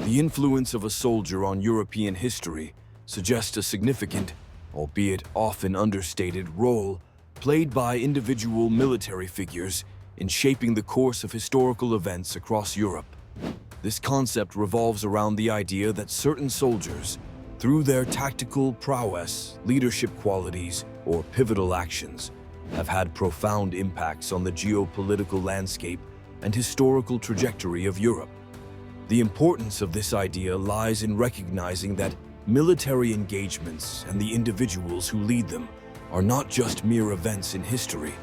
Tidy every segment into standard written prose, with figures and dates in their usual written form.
The influence of a soldier on European history suggests a significant, albeit often understated, role played by individual military figures in shaping the course of historical events across Europe. This concept revolves around the idea that certain soldiers, through their tactical prowess, leadership qualities, or pivotal actions, have had profound impacts on the geopolitical landscape and historical trajectory of Europe. The importance of this idea lies in recognizing that military engagements and the individuals who lead them are not just mere events in history,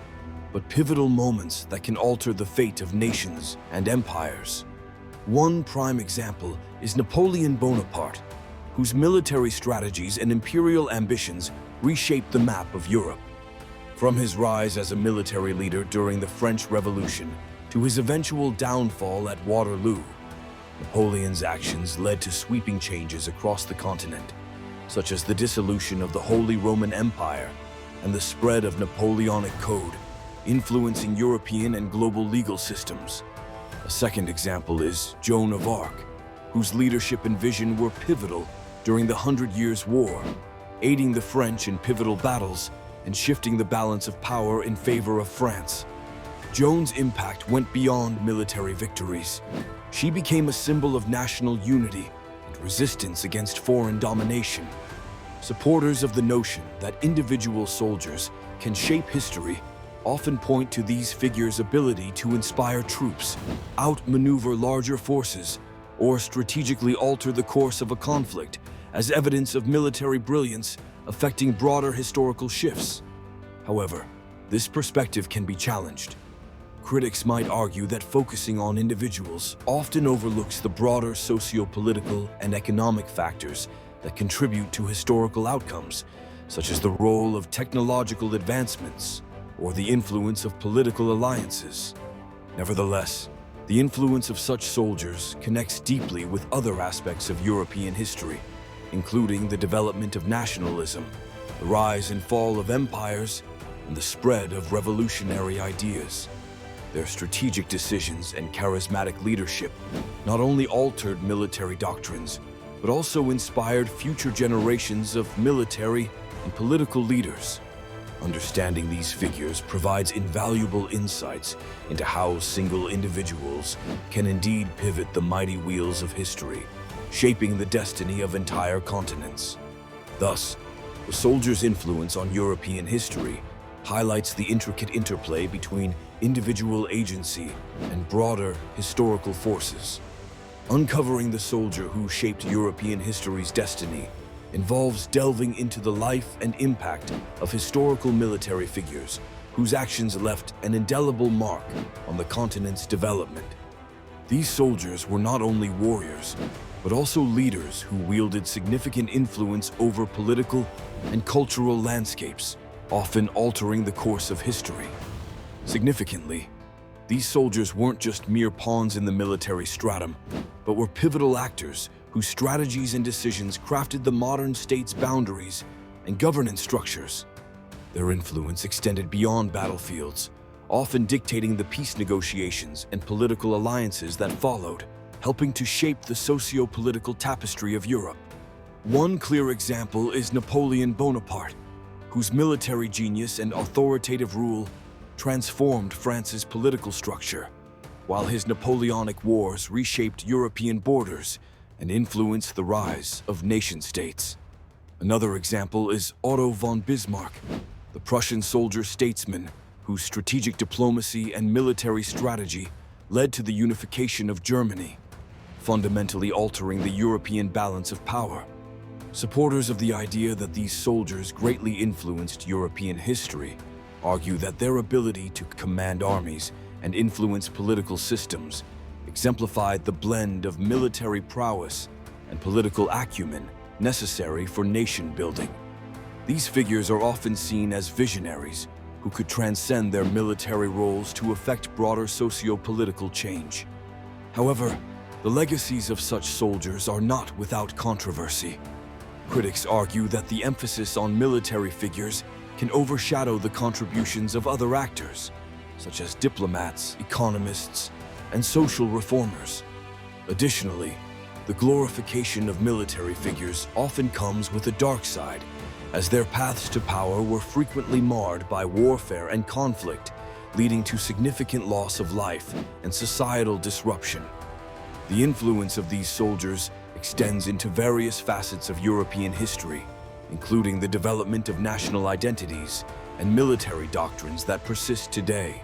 but pivotal moments that can alter the fate of nations and empires. One prime example is Napoleon Bonaparte, whose military strategies and imperial ambitions reshaped the map of Europe. From his rise as a military leader during the French Revolution to his eventual downfall at Waterloo, Napoleon's actions led to sweeping changes across the continent, such as the dissolution of the Holy Roman Empire and the spread of Napoleonic Code, influencing European and global legal systems. A second example is Joan of Arc, whose leadership and vision were pivotal during the 100 Years' War, aiding the French in pivotal battles and shifting the balance of power in favor of France. Joan's impact went beyond military victories. She became a symbol of national unity and resistance against foreign domination. Supporters of the notion that individual soldiers can shape history often point to these figures' ability to inspire troops, outmaneuver larger forces, or strategically alter the course of a conflict as evidence of military brilliance affecting broader historical shifts. However, this perspective can be challenged. Critics might argue that focusing on individuals often overlooks the broader socio-political and economic factors that contribute to historical outcomes, such as the role of technological advancements or the influence of political alliances. Nevertheless, the influence of such soldiers connects deeply with other aspects of European history, including the development of nationalism, the rise and fall of empires, and the spread of revolutionary ideas. Their strategic decisions and charismatic leadership not only altered military doctrines, but also inspired future generations of military and political leaders. Understanding these figures provides invaluable insights into how single individuals can indeed pivot the mighty wheels of history, shaping the destiny of entire continents. Thus, the soldier's influence on European history highlights the intricate interplay between individual agency and broader historical forces. Uncovering the soldier who shaped European history's destiny involves delving into the life and impact of historical military figures whose actions left an indelible mark on the continent's development. These soldiers were not only warriors, but also leaders who wielded significant influence over political and cultural landscapes, often altering the course of history. Significantly, these soldiers weren't just mere pawns in the military stratum, but were pivotal actors whose strategies and decisions crafted the modern state's boundaries and governance structures. Their influence extended beyond battlefields, often dictating the peace negotiations and political alliances that followed, helping to shape the socio-political tapestry of Europe. One clear example is Napoleon Bonaparte, whose military genius and authoritative rule transformed France's political structure, while his Napoleonic Wars reshaped European borders and influenced the rise of nation-states. Another example is Otto von Bismarck, the Prussian soldier-statesman whose strategic diplomacy and military strategy led to the unification of Germany, fundamentally altering the European balance of power. Supporters of the idea that these soldiers greatly influenced European history argue that their ability to command armies and influence political systems exemplified the blend of military prowess and political acumen necessary for nation-building. These figures are often seen as visionaries who could transcend their military roles to effect broader socio-political change. However, the legacies of such soldiers are not without controversy. Critics argue that the emphasis on military figures can overshadow the contributions of other actors, such as diplomats, economists, and social reformers. Additionally, The glorification of military figures often comes with a dark side, as their paths to power were frequently marred by warfare and conflict, leading to significant loss of life and societal disruption. The influence of these soldiers extends into various facets of European history, including the development of national identities and military doctrines that persist today.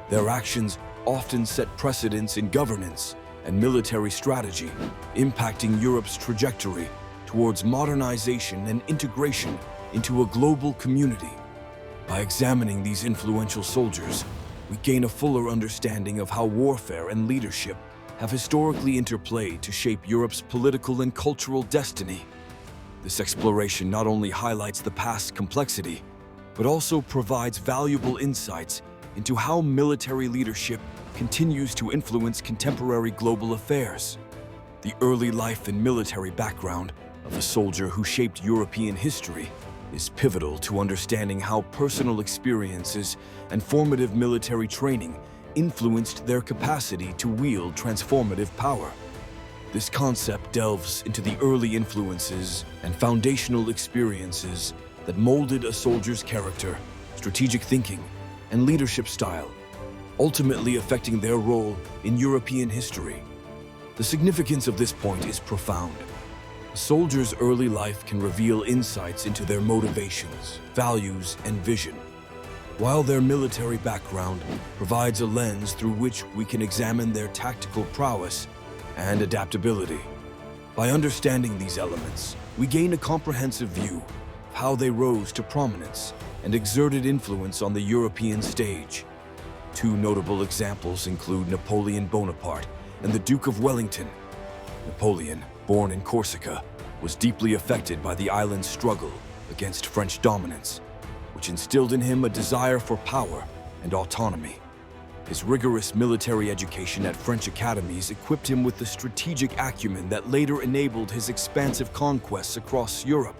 Their actions often set precedents in governance and military strategy, impacting Europe's trajectory towards modernization and integration into a global community. By examining these influential soldiers, we gain a fuller understanding of how warfare and leadership have historically interplayed to shape Europe's political and cultural destiny. This exploration not only highlights the past's complexity, but also provides valuable insights into how military leadership continues to influence contemporary global affairs. The early life and military background of a soldier who shaped European history is pivotal to understanding how personal experiences and formative military training influenced their capacity to wield transformative power. This concept delves into the early influences and foundational experiences that molded a soldier's character, strategic thinking, and leadership style, ultimately affecting their role in European history. The significance of this point is profound. A soldier's early life can reveal insights into their motivations, values, and vision, while their military background provides a lens through which we can examine their tactical prowess and adaptability. By understanding these elements, we gain a comprehensive view of how they rose to prominence and exerted influence on the European stage. Two notable examples include Napoleon Bonaparte and the Duke of Wellington. Napoleon, born in Corsica, was deeply affected by the island's struggle against French dominance, which instilled in him a desire for power and autonomy. His rigorous military education at French academies equipped him with the strategic acumen that later enabled his expansive conquests across Europe.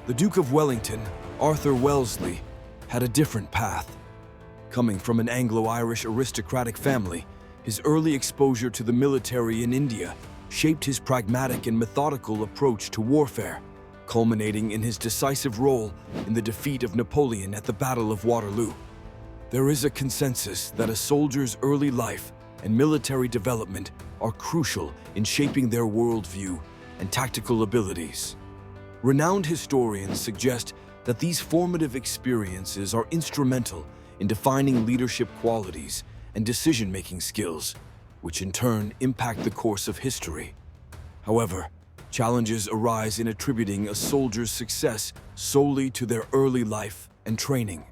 The Duke of Wellington, Arthur Wellesley, had a different path. Coming from an Anglo-Irish aristocratic family, his early exposure to the military in India shaped his pragmatic and methodical approach to warfare, culminating in his decisive role in the defeat of Napoleon at the Battle of Waterloo. There is a consensus that a soldier's early life and military development are crucial in shaping their worldview and tactical abilities. Renowned historians suggest that these formative experiences are instrumental in defining leadership qualities and decision-making skills, which in turn impact the course of history. However, challenges arise in attributing a soldier's success solely to their early life and training.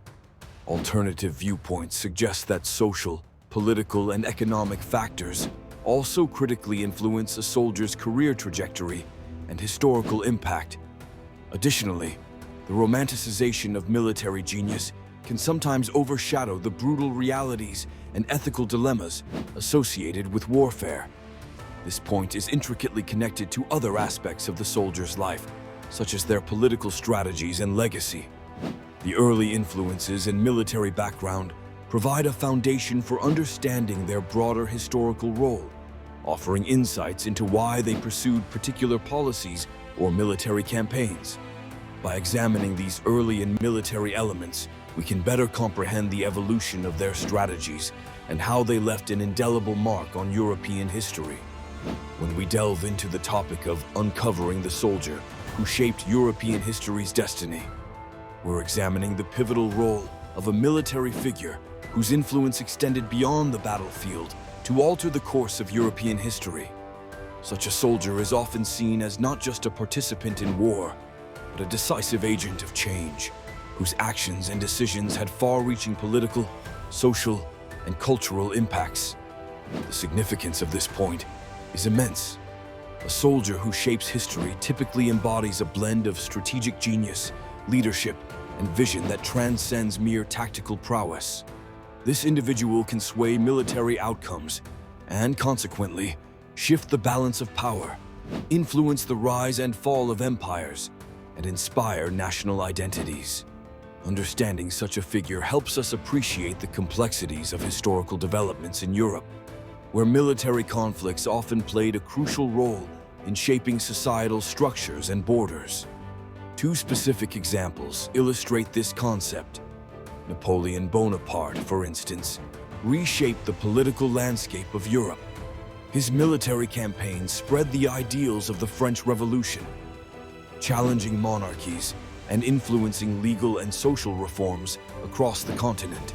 Alternative viewpoints suggest that social, political, and economic factors also critically influence a soldier's career trajectory and historical impact. Additionally, the romanticization of military genius can sometimes overshadow the brutal realities and ethical dilemmas associated with warfare. This point is intricately connected to other aspects of the soldier's life, such as their political strategies and legacy. The early influences and military background provide a foundation for understanding their broader historical role, offering insights into why they pursued particular policies or military campaigns. By examining these early and military elements, we can better comprehend the evolution of their strategies and how they left an indelible mark on European history. When we delve into the topic of uncovering the soldier who shaped European history's destiny, we're examining the pivotal role of a military figure whose influence extended beyond the battlefield to alter the course of European history. Such a soldier is often seen as not just a participant in war, but a decisive agent of change, whose actions and decisions had far-reaching political, social, and cultural impacts. The significance of this point is immense. A soldier who shapes history typically embodies a blend of strategic genius, leadership, and vision that transcends mere tactical prowess. This individual can sway military outcomes and, consequently, shift the balance of power, influence the rise and fall of empires, and inspire national identities. Understanding such a figure helps us appreciate the complexities of historical developments in Europe, where military conflicts often played a crucial role in shaping societal structures and borders. Two specific examples illustrate this concept. Napoleon Bonaparte, for instance, reshaped the political landscape of Europe. His military campaigns spread the ideals of the French Revolution, challenging monarchies and influencing legal and social reforms across the continent.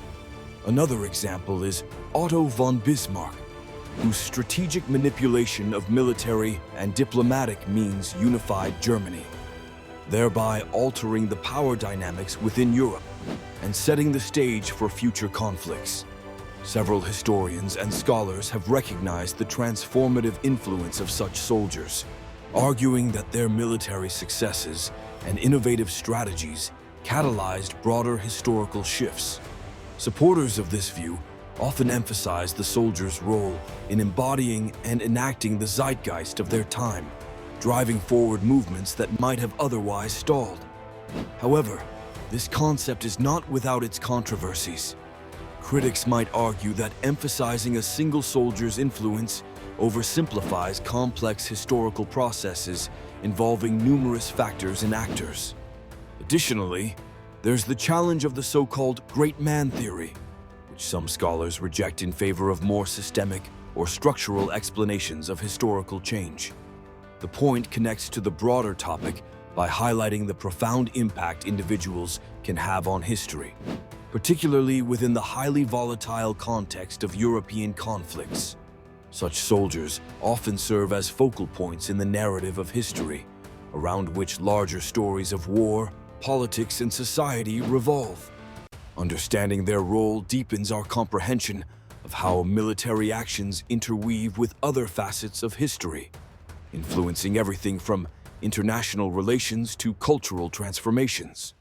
Another example is Otto von Bismarck, whose strategic manipulation of military and diplomatic means unified Germany, thereby altering the power dynamics within Europe and setting the stage for future conflicts. Several historians and scholars have recognized the transformative influence of such soldiers, arguing that their military successes and innovative strategies catalyzed broader historical shifts. Supporters of this view often emphasize the soldier's role in embodying and enacting the zeitgeist of their time, driving forward movements that might have otherwise stalled. However, this concept is not without its controversies. Critics might argue that emphasizing a single soldier's influence oversimplifies complex historical processes involving numerous factors and actors. Additionally, there's the challenge of the so-called great man theory, which some scholars reject in favor of more systemic or structural explanations of historical change. The point connects to the broader topic by highlighting the profound impact individuals can have on history, particularly within the highly volatile context of European conflicts. Such soldiers often serve as focal points in the narrative of history, around which larger stories of war, politics, and society revolve. Understanding their role deepens our comprehension of how military actions interweave with other facets of history, influencing everything from international relations to cultural transformations.